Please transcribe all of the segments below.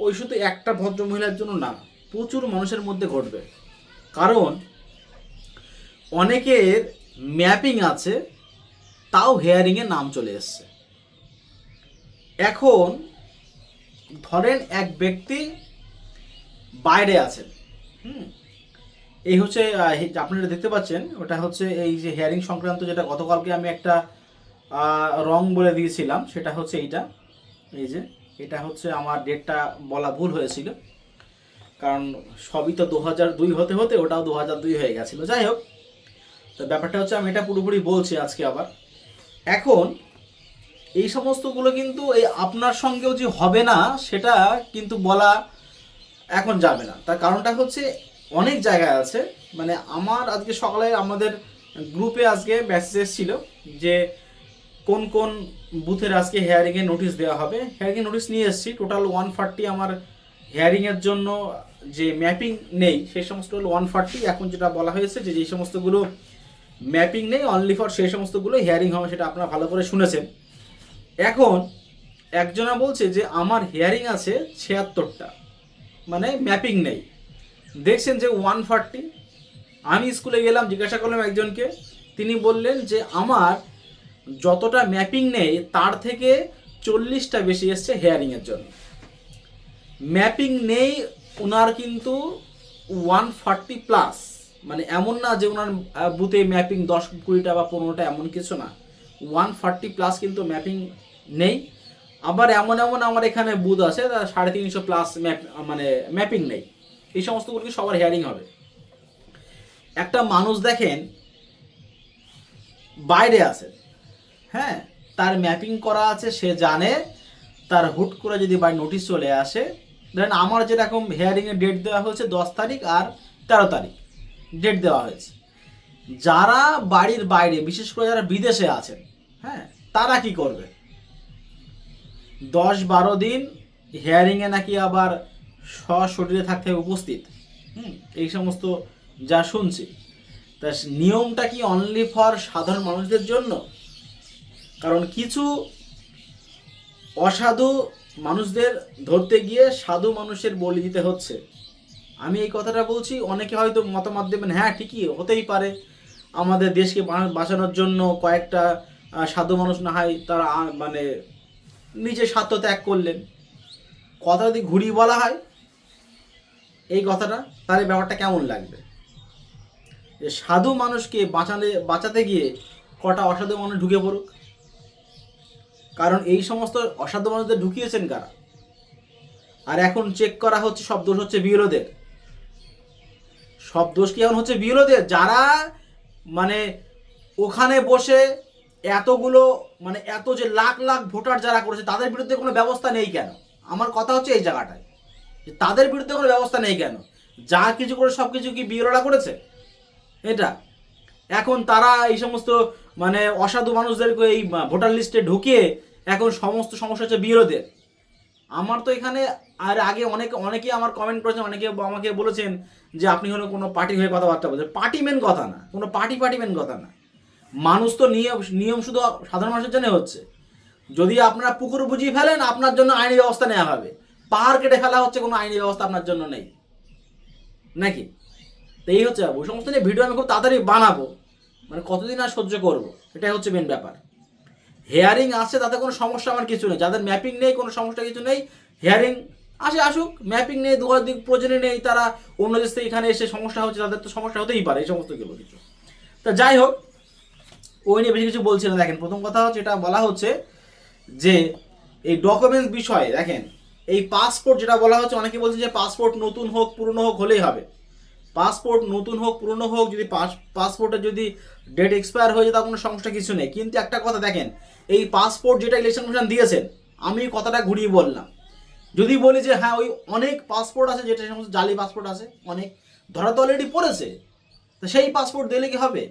ওই শুধু একটা ভদ্র মহিলার জন্য না, প্রচুর মানুষের মধ্যে ঘটবে। কারণ অনেকের ম্যাপিং আছে, তাও হেয়ারিংয়ে নাম চলে এসছে। এখন ধরেন এক ব্যক্তি বাইরে আছেন, এই হচ্ছে আপনারা দেখতে পাচ্ছেন, ওটা হচ্ছে এই যে হেয়ারিং সংক্রান্ত, যেটা গতকালকে আমি একটা রং বলে দিয়েছিলাম, সেটা হচ্ছে এইটা। এই যে এটা হচ্ছে আমার ডেটটা বলা ভুল হয়েছিল, কারণ সবই তো 2002 হতে হতে ওটাও 2002 হয়ে গেছিলো। যাই হোক, তো ব্যাপারটা হচ্ছে আমি এটা পুরোপুরি বলছি আজকে আবার। এখন এই সমস্তগুলো কিন্তু এই আপনার সঙ্গেও যে হবে না সেটা কিন্তু বলা এখন যাবে না। তার কারণটা হচ্ছে অনেক জায়গায় আছে, মানে আমার আজকে সকালে আমাদের গ্রুপে আজকে মেসেজ এসেছিল যে কোন কোন বুথের আজকে হেয়ারিংয়ের নোটিশ দেওয়া হবে। হেয়ারিংয়ের নোটিশ নিয়ে এসেছি, টোটাল 140 আমার হেয়ারিংয়ের জন্য যে ম্যাপিং নেই সেই সমস্ত হলো 140। এখন যেটা বলা হয়েছে যে যেই সমস্তগুলো ম্যাপিং নেই অনলি ফর সেই সমস্তগুলো হিয়ারিং হবে, সেটা আপনারা ভালো করে শুনেছেন। এখন একজনা বলছে যে আমার হিয়ারিং আছে 76টা, মানে ম্যাপিং নেই। দেখছেন যে 140। আমি স্কুলে গেলাম, জিজ্ঞাসা করলাম একজনকে, তিনি বললেন যে আমার যতটা ম্যাপিং নেই তার থেকে 40টা বেশি এসছে হেয়ারিংয়ের জন্য। ম্যাপিং নেই ওনার কিন্তু 140 প্লাস, মানে এমন না যে ওনার বুথে ম্যাপিং 10-20টা বা 15টা, এমন কিছু না, 140 প্লাস কিন্তু ম্যাপিং নেই। আবার এমন এমন আমার এখানে বুথ আছে 350 প্লাস মানে ম্যাপিং নেই। এই সমস্তগুলো কি সবার হেয়ারিং হবে? একটা মানুষ দেখেন বাইরে আছে, হ্যাঁ, তার ম্যাপিং করা আছে, সে জানে, তার হুট করে যদি বাই নোটিশ চলে আসে, ধরেন আমার যেরকম হেয়ারিংয়ের ডেট দেওয়া হয়েছে 10 তারিখ আর 13 তারিখ ডেট দেওয়া হয়েছে, যারা বাড়ির বাইরে, বিশেষ করে যারা বিদেশে আছেন, হ্যাঁ, তারা কি করবে? 10-12 দিন হেয়ারিংয়ে নাকি আবার সশরীরে থাকতে উপস্থিত, এই সমস্ত যা শুনছি। তা নিয়মটা কি অনলি ফর সাধারণ মানুষদের জন্য? কারণ কিছু অসাধু মানুষদের ধরতে গিয়ে সাধু মানুষের বলি দিতে হচ্ছে। আমি এই কথাটা বলছি, অনেকে হয়তো মতামত দেবেন, হ্যাঁ ঠিকই হতেই পারে, আমাদের দেশকে বাঁচানোর জন্য কয়েকটা সাধু মানুষ না হয় তারা মানে নিজে স্বার্থ ত্যাগ করলেন। কথা যদি ঘুরিয়ে বলা হয় এই কথাটা, তাহলে ব্যাপারটা কেমন লাগবে? যে সাধু মানুষকে বাঁচাতে গিয়ে কটা অসাধু মানুষ ঢুকে পড়ুক। কারণ এই সমস্ত অসাধু মানুষদের ঢুকিয়েছেন কারা? আর এখন চেক করা হচ্ছে সব দোষ হচ্ছে বিএলওদের। সব দোষ কি এখন হচ্ছে বিএলওদের, যারা মানে ওখানে বসে এতগুলো, মানে এত যে লাখ লাখ ভোটার যারা করেছে তাদের বিরুদ্ধে কোনো ব্যবস্থা নেই কেন? আমার কথা হচ্ছে এই জায়গাটায়, যে তাদের বিরুদ্ধে কোনো ব্যবস্থা নেই কেন? যা কিছু করে সব কিছু কি বিএলওরা করেছে? এটা এখন তারা এই সমস্ত মানে অসাধু মানুষদেরকে এই ভোটার লিস্টে ঢুকিয়ে এখন সমস্ত সমস্যা হচ্ছে বিএলওদের। আমার তো এখানে আর আগে অনেকেই আমার কমেন্ট করেছেন, অনেকে আমাকে বলেছেন যে আপনি হলো কোনো পার্টি হয়ে কথাবার্তা বলছেন। পার্টি মেন কথা না, কোনো পার্টি মেন কথা না। মানুষ তো নিয়ম শুধু সাধারণ মানুষের জন্য হচ্ছে। যদি আপনারা পুকুর বুঝিয়ে ফেলেন, আপনার জন্য আইনি ব্যবস্থা নেওয়া হবে। পাহাড় কেটে ফেলা হচ্ছে, কোনো আইনি ব্যবস্থা আপনার জন্য নেই নাকি? তো এই হচ্ছে ওই সমস্ত নিয়ে ভিডিও আমি খুব তাড়াতাড়ি বানাবো, মানে কতদিন আর সহ্য করব, এটাই হচ্ছে মেন ব্যাপার। হেয়ারিং আসছে তাতে কোনো সমস্যা আমার কিছু নেই, যাদের ম্যাপিং নেই কোনো সমস্যা কিছু নেই, হেয়ারিং আসুক। ম্যাপিং নেই, দুয়ার দিক প্রয়োজনে নেই, তারা অন্য দেশ থেকে এখানে এসে সমস্যা হচ্ছে, তাদের তো সমস্যা হতেই পারে, এই সমস্ত কিছু। তা যাই হোক, ওই নিয়ে বেশি কিছু বলছি না। দেখেন, প্রথম কথা হচ্ছে এটা বলা হচ্ছে যে এই ডকুমেন্টস বিষয়ে, দেখেন এই পাসপোর্ট যেটা বলা হচ্ছে, অনেকে বলছে যে পাসপোর্ট নতুন হোক পুরনো হোক হলেই হবে। পাসপোর্ট নতুন হোক পুরনো হোক, যদি পাসপোর্টের যদি ডেট এক্সপায়ার হয়ে যায় তার কোনো সমস্যা কিছু নেই। কিন্তু একটা কথা দেখেন, এই পাসপোর্ট যেটা ইলেকশন কমিশন দিয়েছেন, আমি কথাটা ঘুরিয়ে বললাম, যদি বলি যে হ্যাঁ ওই অনেক পাসপোর্ট আছে যেটা সমস্ত জালি পাসপোর্ট আছে, অনেক ধরা তো অলরেডি পড়েছে, তো সেই পাসপোর্ট দিলে কি হবে?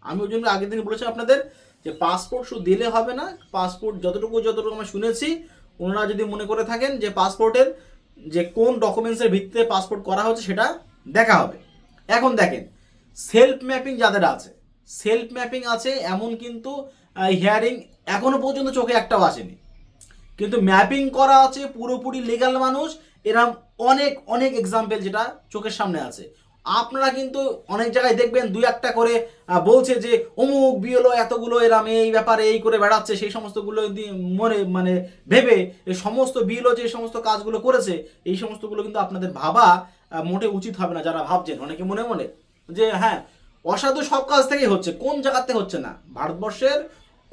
আমি ওই জন্য আগের দিন বলেছি আপনাদের যে পাসপোর্ট শুধু দিলে হবে না, পাসপোর্ট যতটুকু আমি শুনেছি, ওনারা যদি মনে করে থাকেন যে পাসপোর্টের যে কোন ডকুমেন্টসের ভিত্তিতে পাসপোর্ট করা হচ্ছে সেটা দেখা হবে। এখন দেখেন, সেলফ ম্যাপিং যাদের আছে, সেলফ ম্যাপিং আছে এমন কিন্তু হিয়ারিং এখনো পর্যন্ত চোখে একটাও আসেনি, কিন্তু ম্যাপিং করা আছে পুরোপুরি লিগ্যাল মানুষ, এরকম অনেক অনেক এক্সাম্পল যেটা চোখের সামনে আছে। আপনারা কিন্তু অনেক জায়গায় দেখবেন দুই একটা করে বলছে যে অমুক বিএলও এতগুলো এরাম এই ব্যাপারে এই করে বেড়াচ্ছে, সেই সমস্তগুলো মনে মানে ভেবে এই সমস্ত বিএলও যে সমস্ত কাজগুলো করেছে এই সমস্তগুলো কিন্তু আপনাদের ভাবা মোটে উচিত হবে না। যারা ভাবছেন অনেকে মনে মনে যে হ্যাঁ অসাধু সব কাজ থেকেই হচ্ছে, কোন জায়গাতে হচ্ছে না? ভারতবর্ষের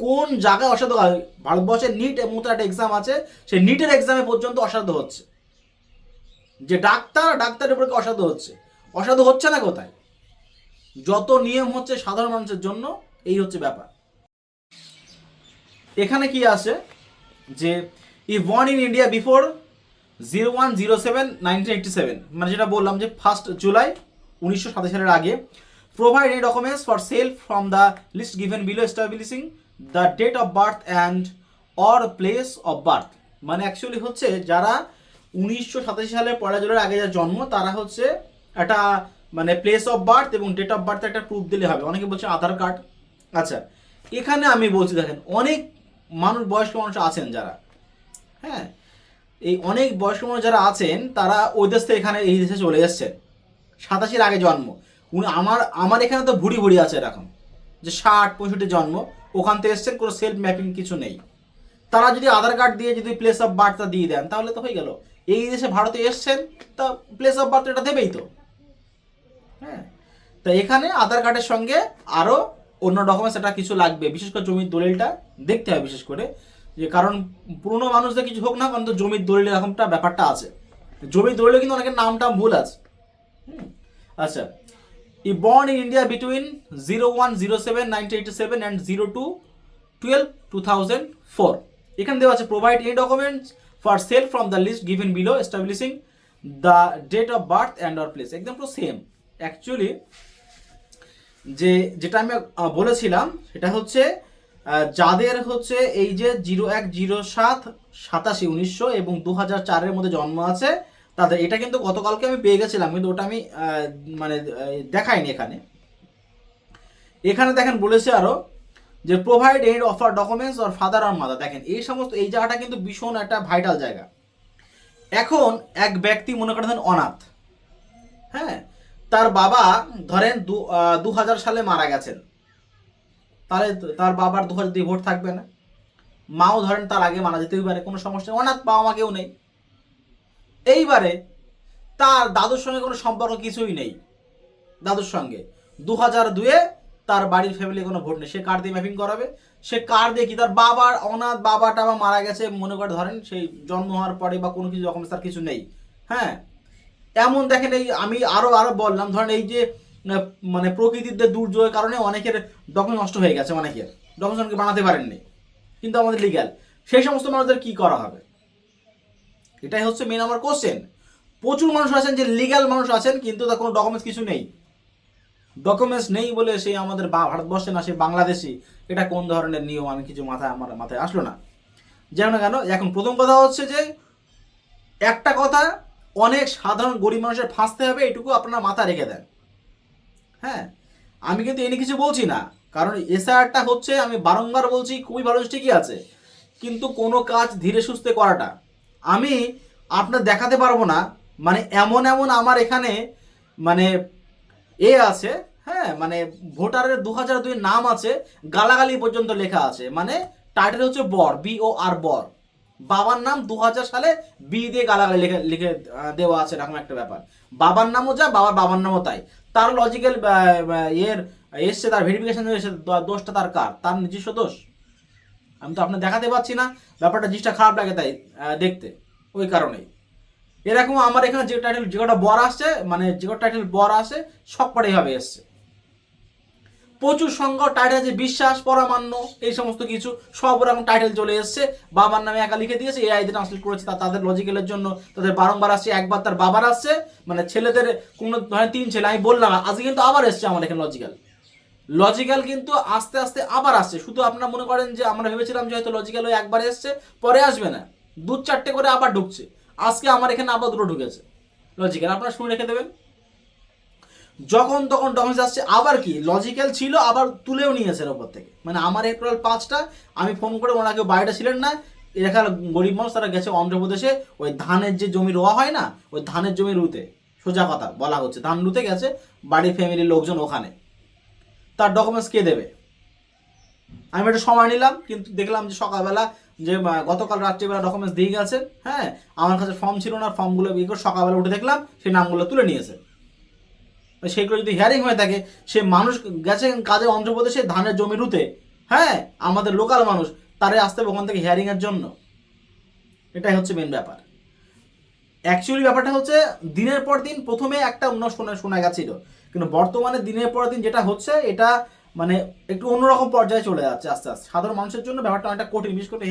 কোন জায়গায় অসাধু? ভারতবর্ষের নিট মতো একটা এক্সাম আছে, সেই নিটের এক্সামে পর্যন্ত অসাধু হচ্ছে। যে ডাক্তারের উপরে অসাধু হচ্ছে, অসাধু হচ্ছে না কোথায়? যত নিয়ম হচ্ছে সাধারণ মানুষের জন্য, এই হচ্ছে ব্যাপার। এখানে কি আছে যে ই বর্ন ইন ইন্ডিয়া বিফোর 01/07/1987, মানে যেটা বললাম যে 1 জুলাই 1927 সালের আগে, provide any documents for self from the list given below establishing the date of birth and or place of birth. মানে অ্যাকচুয়ালি হচ্ছে যারা 1987 সালে 1 জুলাইয়ের আগে যার জন্ম, তারা হচ্ছে একটা মানে প্লেস অফ বার্থ এবং ডেট অফ বার্থ একটা প্রুফ দিলে হবে। অনেকে বলছে আধার কার্ড। আচ্ছা, এখানে আমি বলছি দেখেন অনেক মানুষ, বয়স্ক মানুষ আছেন যারা, হ্যাঁ এই অনেক বয়স্ক মানুষ যারা আছেন তারা ওই দেশ থেকে এখানে এই দেশে চলে এসছেন, 87 আগে জন্ম। আমার এখানে তো ভুড়ি ভুড়ি আছে এরকম, যে 60-65 জন্ম, ওখান থেকে এসছেন, কোনো সেলফ ম্যাপিং কিছু নেই। তারা যদি আধার কার্ড দিয়ে যদি প্লেস অফ বার্থটা দিয়ে দেন তাহলে তো হয়ে গেল। এই দেশে ভারতে এসছেন তা প্লেস অফ বার্থ এটা দেবেই তো, হ্যাঁ। তো এখানে আধার কার্ডের সঙ্গে আরও অন্য ডকুমেন্টস এটা কিছু লাগবে, বিশেষ করে জমির দলিলটা দেখতে হবে বিশেষ করে, যে কারণ পুরনো মানুষদের কিছু হোক না, কারণ তো জমির দলিল এরকমটা ব্যাপারটা আছে। জমির দলিলে কিন্তু অনেকের নামটা ভুল আছে। আচ্ছা, ই born in India between 01/07/1987 and 02/12/2004। এখানে দেওয়া আছে provide any documents for self from the list given below establishing the date of birth and or place. একদম পুরো সেম। অ্যাকচুয়ালি যেটা আমি বলেছিলাম সেটা হচ্ছে যাদের হচ্ছে এই যে 01/07/87/1900 এবং 2004-এর মধ্যে জন্ম আছে তাদের, এটা কিন্তু গতকালকে আমি পেয়ে গেছিলাম, কিন্তু ওটা আমি মানে দেখাইনি এখানে। এখানে দেখেন বলেছে আরো যে provide any offer documents or father আর মাদার। দেখেন এই সমস্ত, এই জায়গাটা কিন্তু ভীষণ একটা ভাইটাল জায়গা। এখন এক ব্যক্তি মনে করেন অনাথ, হ্যাঁ, তার বাবা ধরেন 2000 সালে মারা গেছেন, তাহলে তার বাবার 2002 ভোট থাকবে না। মাও ধরেন তার আগে মারা যেতেই পারে, কোনো সমস্যা, অনাথ বাবা মা কেউ নেই। এইবারে তার দাদুর সঙ্গে কোনো সম্পর্ক কিছুই নেই, দাদুর সঙ্গে 2002-এ তার বাড়ির ফ্যামিলি কোনো ভোট নেই, সে কার দিয়ে ম্যাপিং করাবে? সে কার দিয়ে কি, তার বাবার অনাথ বাবাটা বা মারা গেছে মনে করে ধরেন সেই জন্ম হওয়ার পরে বা কোনো কিছু রকম তার কিছু নেই, হ্যাঁ। এমন দেখেন এই আমি আরো বললাম, ধরেন এই যে মানে প্রকৃতির দুর্যোগের কারণে অনেকের ডকুমেন্ট নষ্ট হয়ে গেছে, অনেকের ডকুমেন্ট বানাতে পারেননি, কিন্তু আমাদের লিগ্যাল, সেই সমস্ত মানুষদের কি করা হবে? এটাই হচ্ছে মেন আমার কোশ্চেন। প্রচুর মানুষ আছেন যে লিগ্যাল মানুষ আছেন কিন্তু তার কোনো ডকুমেন্টস কিছু নেই। ডকুমেন্টস নেই বলে সেই আমাদের ভারতবর্ষে না, সে বাংলাদেশি, এটা কোন ধরনের নিয়ম আমি কিছু আমার মাথায় আসলো না। যেন না কেন, এখন প্রথম কথা হচ্ছে যে একটা কথা, অনেক সাধারণ গরিব মানুষের ফাঁসতে হবে, এটুকু আপনারা মাথা রেখে দেন, হ্যাঁ। আমি কিন্তু এনে কিছু বলছি না, কারণ এসআরটা হচ্ছে, আমি বারংবার বলছি খুবই ভালো, ঠিকই আছে, কিন্তু কোনো কাজ ধীরে সুস্থে করাটা আমি আপনার দেখাতে পারবো না। মানে এমন আমার এখানে মানে আছে, হ্যাঁ, মানে ভোটারের 2002 নাম আছে, গালাগালি পর্যন্ত লেখা আছে, মানে টাইটেল হচ্ছে বর, BOR বর, বাবার নাম 2000 সালে বি দিয়ে গালাগালি লিখে দেওয়া আছে, এরকম একটা ব্যাপার। বাবার নামও যা, বাবার নামও তাই। তার লজিক্যাল এসছে, তার ভেরিফিকেশন এসে, দোষটা তার কার? তার নিজস্ব দোষ। আমি তো আপনার দেখাতে পাচ্ছি না, ব্যাপারটা জিনিসটা খারাপ লাগে তাই দেখতে, ওই কারণেই। এরকম আমার এখানে যে টাইটেল, যে কটা বর আসছে, মানে যে কটা টাইটেল বর আসে সব কটাই ভাবে এসছে। প্রচুর সংখ্যক টাইটেল আছে, বিশ্বাস, পরামান্য, এই সমস্ত কিছু সব ওরকম টাইটেল চলে এসছে, বাবার নামে একা লিখে দিয়েছে, এআই দিয়ে ট্রান্সলেট করেছে, তাদের লজিক্যালের জন্য তাদের বারংবার আসছে। একবার তার বাবার আসছে, মানে ছেলেদের কোনো ধরেন 3 ছেলে, আমি বললাম আজকে কিন্তু আবার এসছে আমার এখানে লজিক্যাল কিন্তু আস্তে আস্তে আবার আসছে। শুধু আপনারা মনে করেন যে আমরা ভেবেছিলাম যে হয়তো লজিক্যাল ওই একবার এসছে, পরে আসবে না, 2-4টে করে আবার ঢুকছে। আজকে আমার এখানে আবার 2টো ঢুকেছে লজিক্যাল, আপনারা শুনে রেখে দেবেন। যখন তখন ডকুমেন্টস আসছে, আবার কি লজিক্যাল ছিল আবার তুলেও নিয়েছে ওপর থেকে। মানে আমার এপ্রিল 5টা আমি ফোন করে, ওনারা কেউ বাইরে ছিলেন না, এলাকার গরিব মানুষ তারা গেছে অন্ধ্রপ্রদেশে ওই ধানের যে জমি রোয়া হয় না, ওই ধানের জমি রুতে, সোজা কথা বলা হচ্ছে, ধান রুতে গেছে, বাড়ির ফ্যামিলির লোকজন ওখানে, তার ডকুমেন্টস কে দেবে? আমি একটু সময় নিলাম, কিন্তু দেখলাম যে সকালবেলা যে গতকাল রাত্রিবেলা ডকুমেন্টস দিয়ে গেছে, হ্যাঁ, আমার কাছে ফর্ম ছিল না, ফর্মগুলো বিয়ে করে সকালবেলা উঠে দেখলাম সেই নামগুলো তুলে নিয়েছে। সেইগুলো যদি হিয়ারিং হয়ে থাকে, সে মানুষ গেছে কাজে অন্ধ্রপ্রদেশে ধানের জমি রুতে, হ্যাঁ, আমাদের লোকাল মানুষ, তারাই আসতে হবে ওখান থেকে হিয়ারিংয়ের জন্য। এটাই হচ্ছে মেন ব্যাপার। অ্যাকচুয়ালি ব্যাপারটা হচ্ছে দিনের পর দিন প্রথমে একটা অন্য শোনা গেছিল, কিন্তু বর্তমানে দিনের পর দিন যেটা হচ্ছে এটা মানে একটু অন্যরকম পর্যায়ে চলে যাচ্ছে আস্তে আস্তে। সাধারণ মানুষের জন্য ব্যাপারটা অনেকটা কঠিন, বিশেষ করে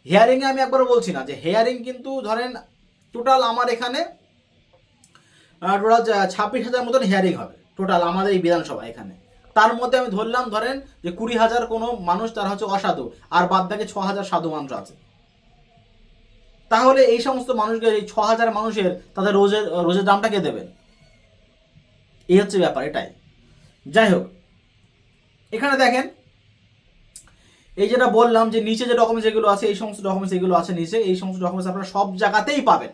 হিয়ারিংয়ে আমি একবারও বলছি না যে হিয়ারিং কিন্তু ধরেন টোটাল আমার এখানে টোটাল 26,000 মতন হিয়ারিং হবে টোটাল আমাদের এই বিধানসভা এখানে। তার মধ্যে আমি ধরলাম ধরেন যে 20,000 কোনো মানুষ তারা হচ্ছে অসাধু, আর বাদ বাকি 6,000 সাধু মানুষ আছে। তাহলে এই সমস্ত মানুষকে, এই 6,000 মানুষের তাদের রোজের দামটা কে দেবেন? এই হচ্ছে ব্যাপার, এটাই। যাই হোক, এখানে দেখেন এই যেটা বললাম যে নিচে যে ডকুমেন্টস এগুলো আছে, এই সমস্ত ডকুমেন্টস এগুলো আছে নিচে, এই সমস্ত ডকুমেন্টস আপনারা সব জায়গাতেই পাবেন।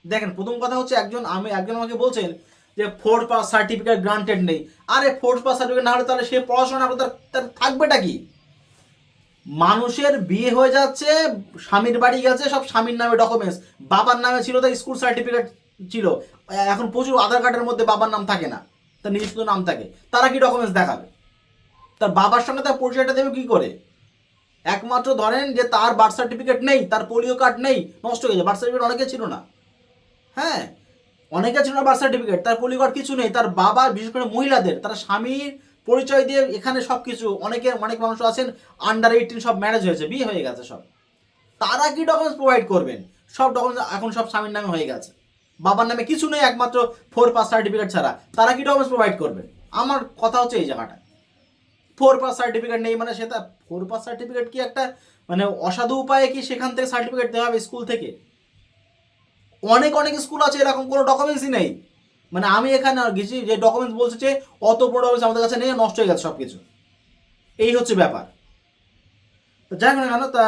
দেখেন, প্রথম কথা হচ্ছে একজন আমাকে বলছেন যে 4 পাস সার্টিফিকেট গ্রান্টেড নেই। আরে 4 পাস সার্টিফিকেট না হলে তাহলে সে পড়াশোনা না করলে তার থাকবেটা কি? মানুষের বিয়ে হয়ে যাচ্ছে, স্বামীর বাড়ি গেছে, সব স্বামীর নামে ডকুমেন্টস, বাবার নামে ছিল তার স্কুল সার্টিফিকেট ছিল, এখন প্রচুর আধার কার্ডের মধ্যে বাবার নাম থাকে না, তার নিজস্ব নাম থাকে, তারা কি ডকুমেন্টস দেখাবে? তার বাবার সঙ্গে তার পরিচয়টা দেবে কি করে? একমাত্র ধরেন যে তার বার্থ সার্টিফিকেট নেই, তার পোলিও কার্ড নেই, নষ্ট হয়ে যায়, বার্থ সার্টিফিকেট অনেকে ছিল না, হ্যাঁ, অনেকে ছিল না বার্থ সার্টিফিকেট, তার পোলিও কার্ড কিছু নেই, তার বাবার, বিশেষ করে মহিলাদের, তারা স্বামীর পরিচয় দিয়ে এখানে সব কিছু, অনেক মানুষ আছেন আন্ডার 18, সব ম্যারেজ হয়েছে, বিয়ে হয়ে গেছে সব, তারা কি ডকুমেন্টস প্রোভাইড করবেন? সব ডকুমেন্টস এখন সব স্বামীর নামে হয়ে গেছে, বাবার নামে কিছু নেই একমাত্র 4 পাস সার্টিফিকেট ছাড়া, তারা কি ডকুমেন্টস প্রোভাইড করবেন? আমার কথা হচ্ছে এই জায়গাটা, 4 পাস সার্টিফিকেট নেই মানে সেটা 4 পাস সার্টিফিকেট কি একটা মানে অসাধু উপায়ে কি সেখান থেকে সার্টিফিকেট দেওয়া হবে স্কুল থেকে? অনেক স্কুল আছে এরকম কোনো ডকুমেন্টসই নেই, মানে আমি এখানে গেছি যে ডকুমেন্টস বলছে যে অত বড় ডকুমেন্টস আমাদের কাছে নেই, নষ্ট হয়ে গেছে সব কিছু, এই হচ্ছে ব্যাপার। তো যাই হোক না কেন, তা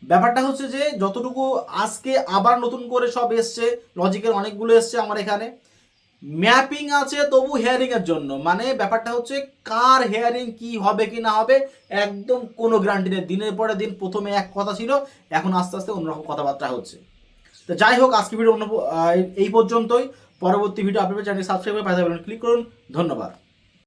ব্যাপারটা হচ্ছে যে যতটুকু আজকে আবার নতুন করে সব এসছে, লজিকের অনেকগুলো এসছে আমার এখানে, ম্যাপিং আছে তবু হেয়ারিং এর জন্য, মানে ব্যাপারটা হচ্ছে কার হেয়ারিং কি হবে কি না হবে একদম কোনো গ্যারান্টি নেই। দিনের পরে দিন প্রথমে এক কথা ছিল, এখন আস্তে আস্তে অন্যরকম কথাবার্তা হচ্ছে। তো যাই হোক, আজকে ভিডিও এই পর্যন্তই। পরবর্তী ভিডিও আপনি চ্যানেল সাবস্ক্রাইব করে পাশে ক্লিক করুন। ধন্যবাদ।